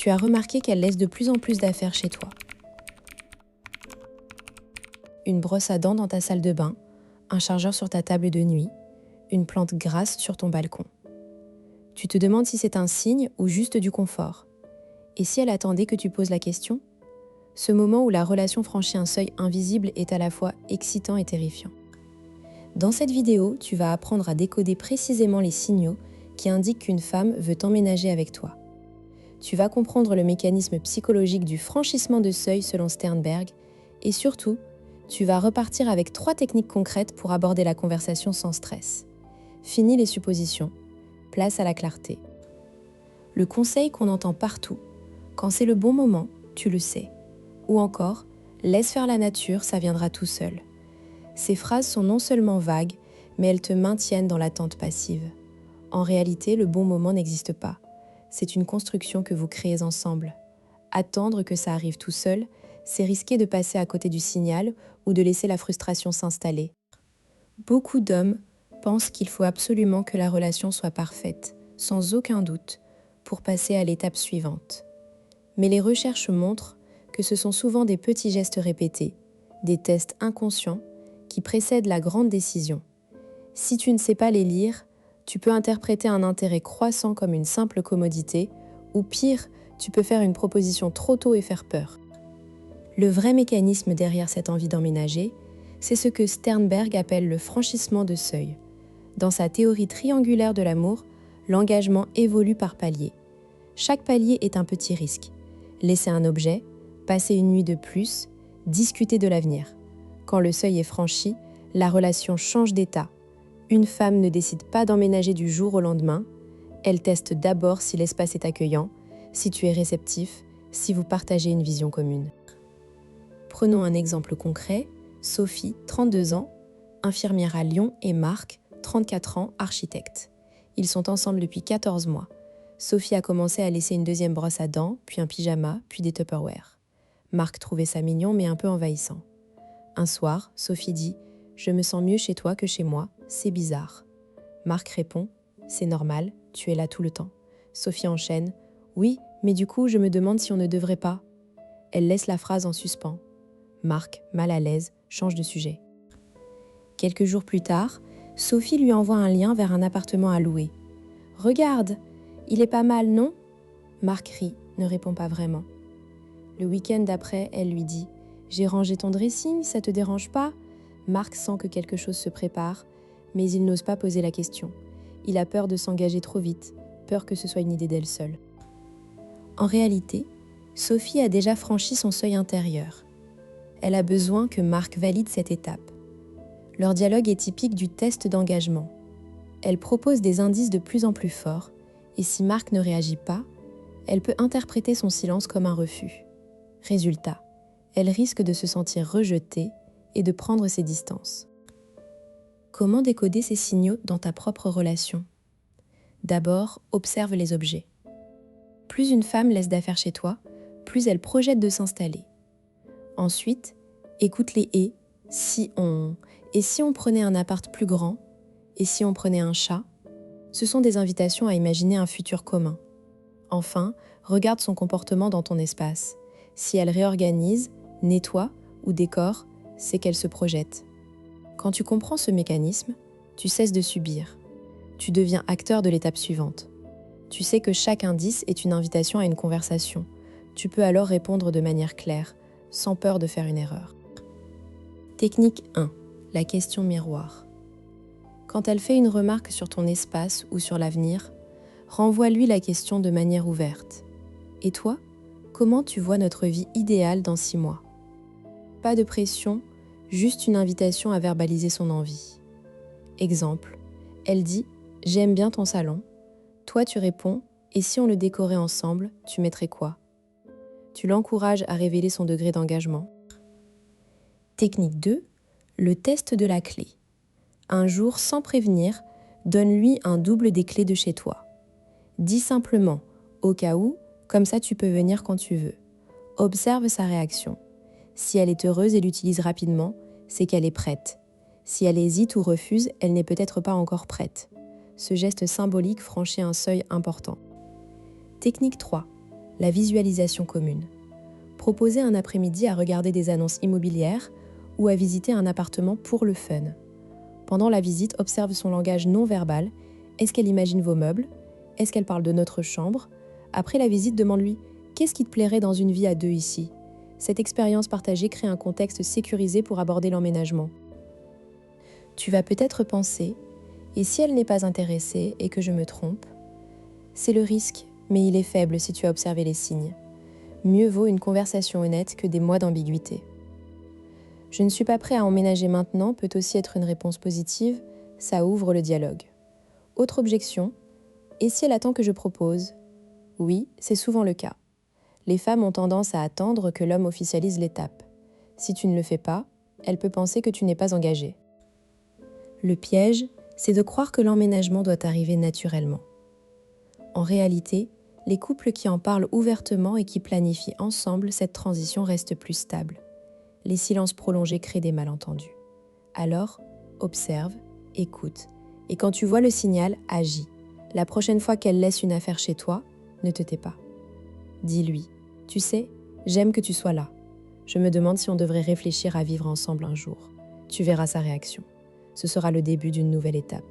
Tu as remarqué qu'elle laisse de plus en plus d'affaires chez toi. Une brosse à dents dans ta salle de bain, un chargeur sur ta table de nuit, une plante grasse sur ton balcon. Tu te demandes si c'est un signe ou juste du confort. Et si elle attendait que tu poses la question ? Ce moment où la relation franchit un seuil invisible est à la fois excitant et terrifiant. Dans cette vidéo, tu vas apprendre à décoder précisément les signaux qui indiquent qu'une femme veut emménager avec toi. Tu vas comprendre le mécanisme psychologique du franchissement de seuil selon Sternberg et surtout, tu vas repartir avec 3 techniques concrètes pour aborder la conversation sans stress. Fini les suppositions, place à la clarté. Le conseil qu'on entend partout, quand c'est le bon moment, tu le sais. Ou encore, laisse faire la nature, ça viendra tout seul. Ces phrases sont non seulement vagues, mais elles te maintiennent dans l'attente passive. En réalité, le bon moment n'existe pas. C'est une construction que vous créez ensemble. Attendre que ça arrive tout seul, c'est risquer de passer à côté du signal ou de laisser la frustration s'installer. Beaucoup d'hommes pensent qu'il faut absolument que la relation soit parfaite, sans aucun doute, pour passer à l'étape suivante. Mais les recherches montrent que ce sont souvent des petits gestes répétés, des tests inconscients qui précèdent la grande décision. Si tu ne sais pas les lire, tu peux interpréter un intérêt croissant comme une simple commodité, ou pire, tu peux faire une proposition trop tôt et faire peur. Le vrai mécanisme derrière cette envie d'emménager, c'est ce que Sternberg appelle le franchissement de seuil. Dans sa théorie triangulaire de l'amour, l'engagement évolue par paliers. Chaque palier est un petit risque. Laisser un objet, passer une nuit de plus, discuter de l'avenir. Quand le seuil est franchi, la relation change d'état. Une femme ne décide pas d'emménager du jour au lendemain. Elle teste d'abord si l'espace est accueillant, si tu es réceptif, si vous partagez une vision commune. Prenons un exemple concret. Sophie, 32 ans, infirmière à Lyon, et Marc, 34 ans, architecte. Ils sont ensemble depuis 14 mois. Sophie a commencé à laisser une deuxième brosse à dents, puis un pyjama, puis des Tupperware. Marc trouvait ça mignon mais un peu envahissant. Un soir, Sophie dit « Je me sens mieux chez toi que chez moi, c'est bizarre ». Marc répond « C'est normal, tu es là tout le temps ». Sophie enchaîne « Oui, mais du coup, je me demande si on ne devrait pas ». Elle laisse la phrase en suspens. Marc, mal à l'aise, change de sujet. Quelques jours plus tard, Sophie lui envoie un lien vers un appartement à louer. « Regarde, il est pas mal, non ?» Marc rit, ne répond pas vraiment. Le week-end d'après, elle lui dit « J'ai rangé ton dressing, ça te dérange pas ?» Marc sent que quelque chose se prépare, mais il n'ose pas poser la question. Il a peur de s'engager trop vite, peur que ce soit une idée d'elle seule. En réalité, Sophie a déjà franchi son seuil intérieur. Elle a besoin que Marc valide cette étape. Leur dialogue est typique du test d'engagement. Elle propose des indices de plus en plus forts, et si Marc ne réagit pas, elle peut interpréter son silence comme un refus. Résultat, elle risque de se sentir rejetée et de prendre ses distances. Comment décoder ces signaux dans ta propre relation ? D'abord, observe les objets. Plus une femme laisse d'affaires chez toi, plus elle projette de s'installer. Ensuite, écoute les « et ». Et si on prenait un appart plus grand ? Et si on prenait un chat ? Ce sont des invitations à imaginer un futur commun. Enfin, regarde son comportement dans ton espace. Si elle réorganise, nettoie ou décore, c'est qu'elle se projette. Quand tu comprends ce mécanisme, tu cesses de subir. Tu deviens acteur de l'étape suivante. Tu sais que chaque indice est une invitation à une conversation. Tu peux alors répondre de manière claire, sans peur de faire une erreur. Technique 1. La question miroir. Quand elle fait une remarque sur ton espace ou sur l'avenir, renvoie-lui la question de manière ouverte. Et toi, comment tu vois notre vie idéale dans 6 mois ? Pas de pression, juste une invitation à verbaliser son envie. Exemple, elle dit « J'aime bien ton salon ». Toi, tu réponds « Et si on le décorait ensemble, tu mettrais quoi ?» Tu l'encourages à révéler son degré d'engagement. Technique 2, le test de la clé. Un jour, sans prévenir, donne-lui un double des clés de chez toi. Dis simplement « au cas où », comme ça tu peux venir quand tu veux. Observe sa réaction. Si elle est heureuse et l'utilise rapidement, c'est qu'elle est prête. Si elle hésite ou refuse, elle n'est peut-être pas encore prête. Ce geste symbolique franchit un seuil important. Technique 3. La visualisation commune. Proposer un après-midi à regarder des annonces immobilières ou à visiter un appartement pour le fun. Pendant la visite, observe son langage non verbal. Est-ce qu'elle imagine vos meubles? Est-ce qu'elle parle de notre chambre? Après la visite, demande-lui « Qu'est-ce qui te plairait dans une vie à deux ici ?» Cette expérience partagée crée un contexte sécurisé pour aborder l'emménagement. Tu vas peut-être penser « Et si elle n'est pas intéressée et que je me trompe ?» C'est le risque, mais il est faible si tu as observé les signes. Mieux vaut une conversation honnête que des mois d'ambiguïté. Je ne suis pas prêt à emménager maintenant peut aussi être une réponse positive, ça ouvre le dialogue. Autre objection, et si elle attend que je propose? Oui, c'est souvent le cas. Les femmes ont tendance à attendre que l'homme officialise l'étape. Si tu ne le fais pas, elle peut penser que tu n'es pas engagé. Le piège, c'est de croire que l'emménagement doit arriver naturellement. En réalité, les couples qui en parlent ouvertement et qui planifient ensemble cette transition restent plus stables. Les silences prolongés créent des malentendus. Alors, observe, écoute, et quand tu vois le signal, agis. La prochaine fois qu'elle laisse une affaire chez toi, ne te tais pas. Dis-lui, tu sais, j'aime que tu sois là. Je me demande si on devrait réfléchir à vivre ensemble un jour. Tu verras sa réaction. Ce sera le début d'une nouvelle étape.